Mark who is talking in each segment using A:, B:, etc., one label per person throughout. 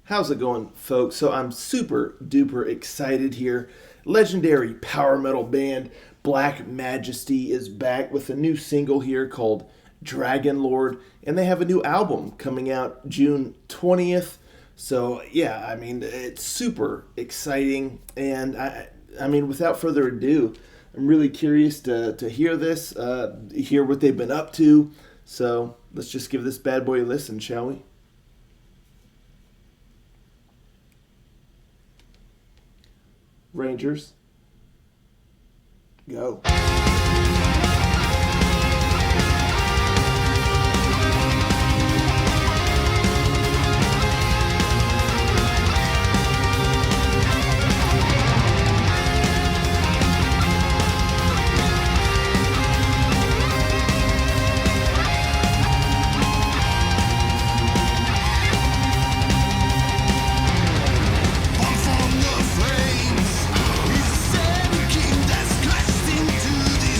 A: How's it going, folks? So I'm super duper excited here. Legendary power metal band Black Majesty is back with a new single here called Dragon Lord, and they have a new album coming out June 20th. So yeah, I mean it's super exciting, and I mean without further ado, I'm really curious to hear this, hear what they've been up to. So let's just give this bad boy a listen, shall we? Rangers, go.
B: From the flames, he's a king that's crashed into the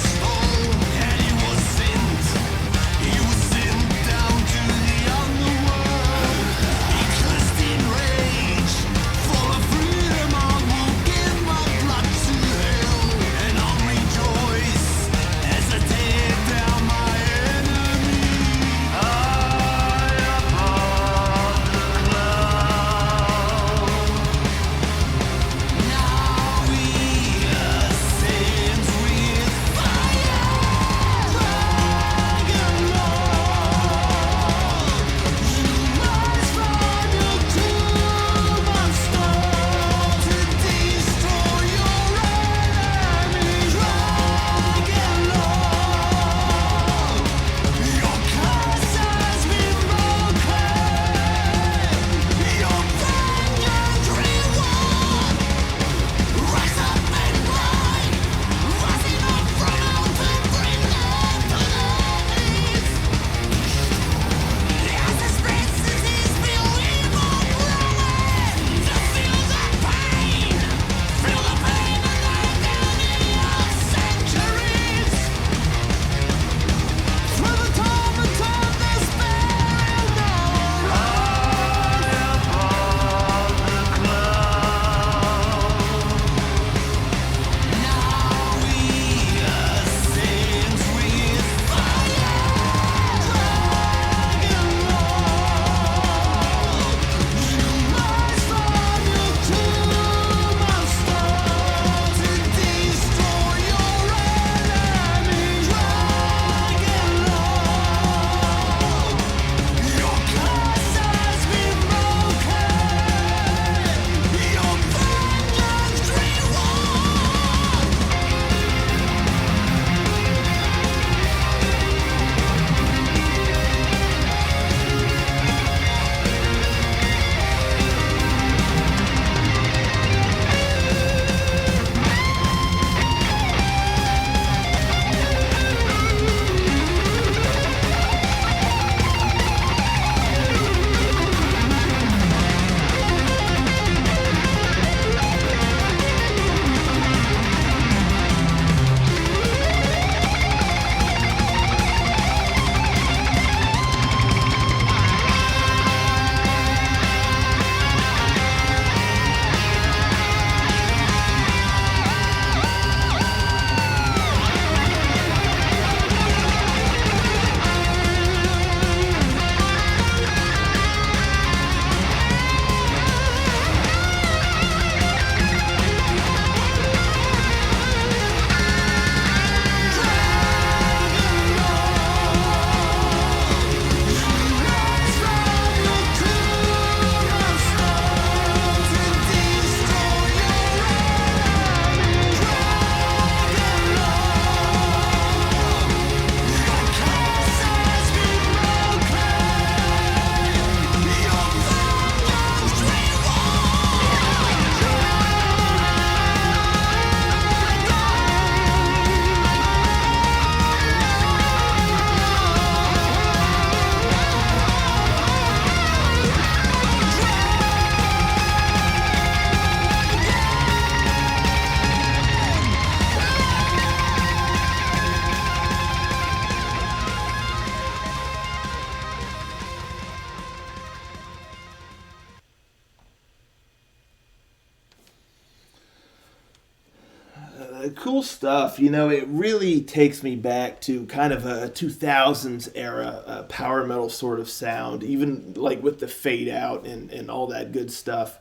A: cool stuff. It really takes me back to kind of a 2000s era power metal sort of sound, even like with the fade out and all that good stuff.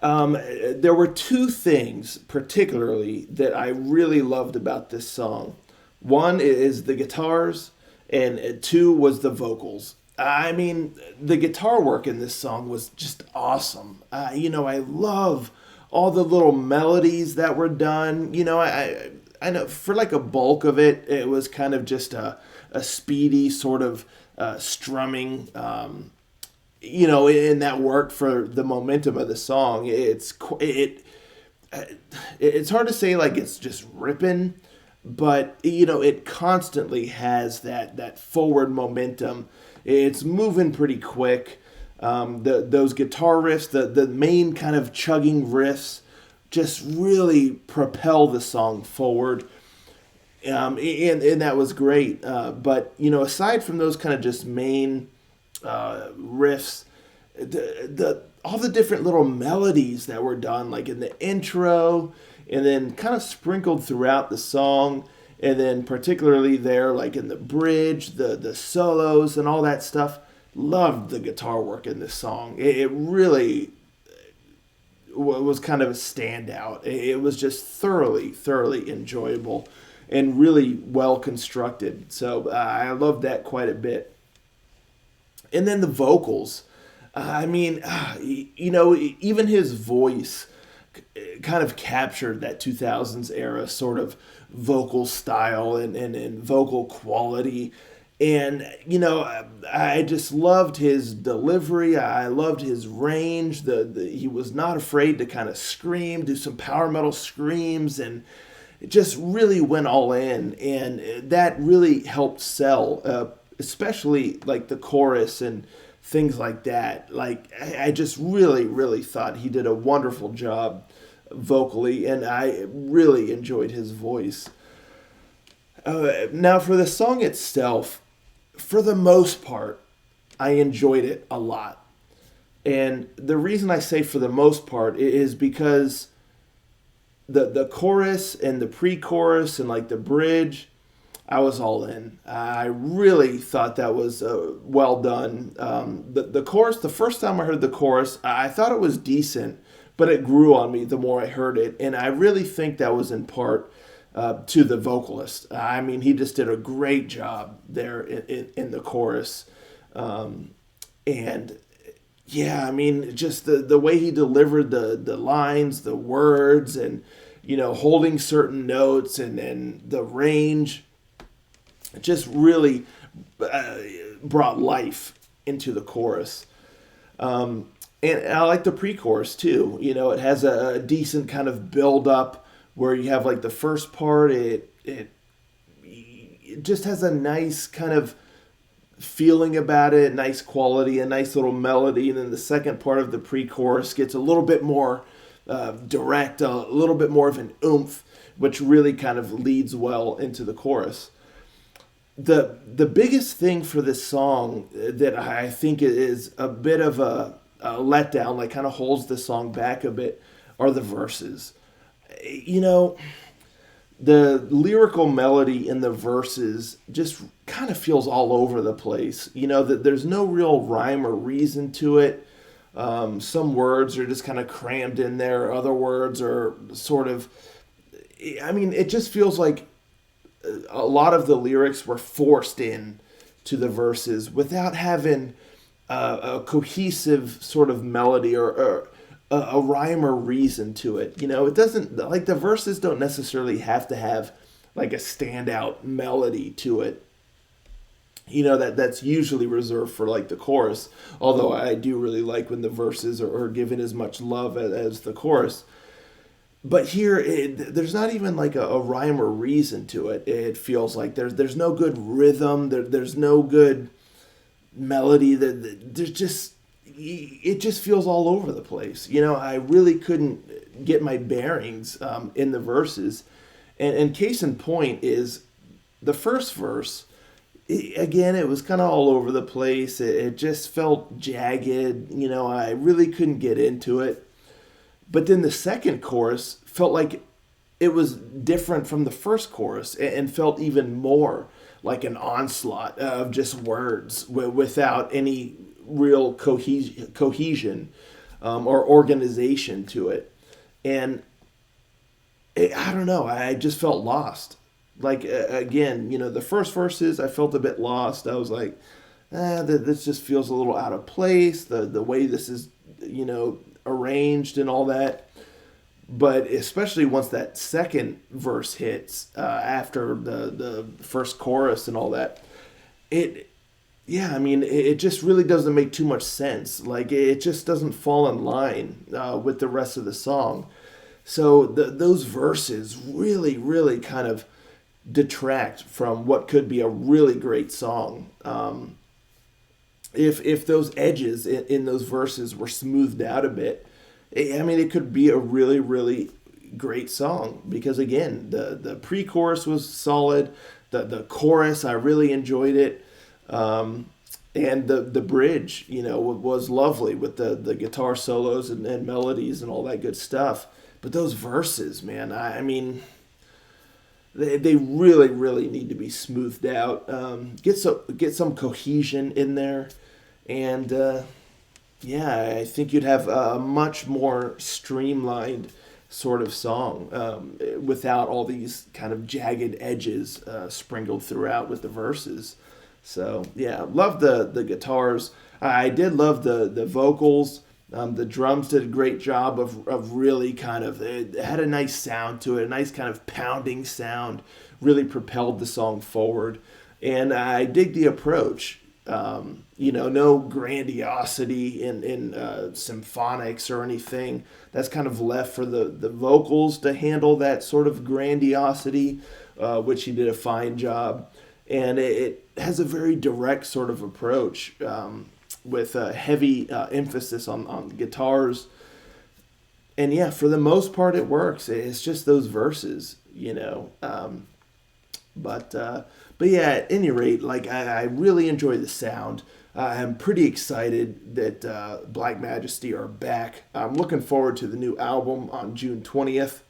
A: There were two things particularly that I really loved about this song. One is the guitars, and two was the vocals. I mean, the guitar work in this song was just awesome. I love all the little melodies that were done. I know for like a bulk of it, it was kind of just a speedy sort of strumming. And that worked for the momentum of the song. It's hard to say like it's just ripping, but it constantly has that forward momentum. It's moving pretty quick. Those guitar riffs, the main kind of chugging riffs, just really propel the song forward. And that was great. But aside from those kind of just main riffs, the all the different little melodies that were done, like in the intro, and then kind of sprinkled throughout the song, and then particularly there, like in the bridge, the solos and all that stuff. Loved the guitar work in this song. It really was kind of a standout. It was just thoroughly enjoyable and really well constructed. So I loved that quite a bit. And then the vocals. I mean, even his voice kind of captured that 2000s era sort of vocal style and vocal quality. And, I just loved his delivery. I loved his range. He was not afraid to kind of scream, do some power metal screams, and it just really went all in. And that really helped sell, especially like the chorus and things like that. Like, I just really thought he did a wonderful job vocally, and I really enjoyed his voice. Now, for the song itself, for the most part, I enjoyed it a lot. And the reason I say for the most part is because the chorus and the pre-chorus and like the bridge, I was all in. I really thought that was well done. The chorus, the first time I heard the chorus, I thought it was decent, but it grew on me the more I heard it. And I really think that was in part to the vocalist. I mean, he just did a great job there in the chorus. And yeah, I mean, just the way he delivered the lines, the words, and, holding certain notes and the range just really brought life into the chorus. And I like the pre-chorus too. It has a decent kind of build up where you have like the first part, it just has a nice kind of feeling about it, nice quality, a nice little melody, and then the second part of the pre-chorus gets a little bit more direct, a little bit more of an oomph, which really kind of leads well into the chorus. The biggest thing for this song that I think is a bit of a letdown, like kind of holds the song back a bit, are the verses. The lyrical melody in the verses just kind of feels all over the place. That there's no real rhyme or reason to it. Some words are just kind of crammed in there. Other words are sort of, it just feels like a lot of the lyrics were forced in to the verses without having a cohesive sort of melody or a rhyme or reason to it. It doesn't, like, the verses don't necessarily have to have like a standout melody to it. That's usually reserved for like the chorus, although I do really like when the verses are given as much love as the chorus. But here, there's not even like a rhyme or reason to it. It feels like there's no good rhythm. There's no good melody. There's just, it just feels all over the place. I really couldn't get my bearings in the verses. And case in point is the first verse. Again, it was kind of all over the place. It just felt jagged. I really couldn't get into it. But then the second chorus felt like it was different from the first chorus and felt even more like an onslaught of just words without any real cohesion or organization to it. And I don't know, I just felt lost. Like, again, the first verses, I felt a bit lost. I was like, this just feels a little out of place. The way this is, arranged and all that. But especially once that second verse hits, after the first chorus and all that, it yeah, I mean, it just really doesn't make too much sense. Like, it just doesn't fall in line with the rest of the song. So those verses really, really kind of detract from what could be a really great song. If those edges in those verses were smoothed out a bit, I mean, it could be a really, really great song. Because again, the pre-chorus was solid. The chorus, I really enjoyed it. And the bridge, was lovely with the guitar solos and melodies and all that good stuff. But those verses, man, I mean, they really, really need to be smoothed out. Get some cohesion in there, and yeah, I think you'd have a much more streamlined sort of song, without all these kind of jagged edges sprinkled throughout with the verses. So yeah, love the guitars. I did love the vocals. The drums did a great job of really kind of, it had a nice sound to it, a nice kind of pounding sound, really propelled the song forward. And I dig the approach. No grandiosity in symphonics or anything. That's kind of left for the vocals to handle that sort of grandiosity, which he did a fine job. And it has a very direct sort of approach, with a heavy emphasis on guitars. And yeah, for the most part, it works. It's just those verses. But yeah, at any rate, like, I really enjoy the sound. I'm pretty excited that Black Majesty are back. I'm looking forward to the new album on June 20th.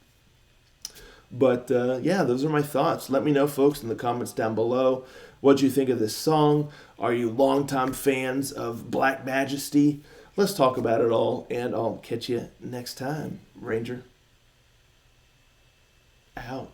A: But yeah, those are my thoughts. Let me know, folks, in the comments down below. What you think of this song? Are you longtime fans of Black Majesty? Let's talk about it all, and I'll catch you next time. Ranger, out.